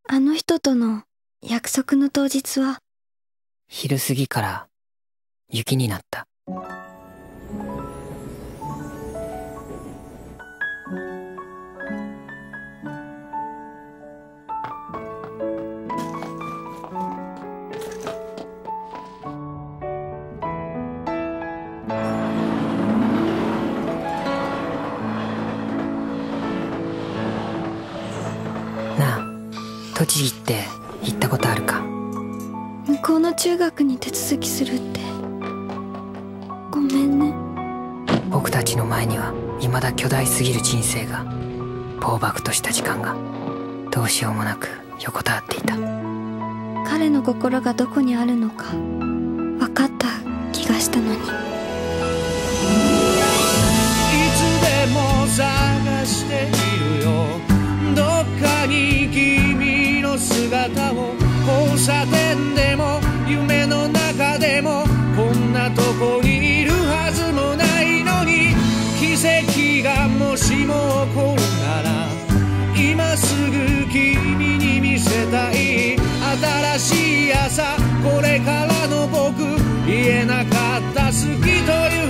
あの人との約束の当日は昼過ぎから雪になった。なあ、栃木って行ったことあるか？向こうの中学に手続きするって。ごめんね。僕たちの前には未だ巨大すぎる人生が、暴漠とした時間がどうしようもなく横たわっていた。彼の心がどこにあるのか分かった気がしたのに。いつでも探しているよ、どっかに君の姿を。交差点でも夢の中でもこんなとこにいるはずもないのに、奇跡がもしも起こるなら今すぐ君に見せたい。新しい朝、これからの僕、言えなかった好きという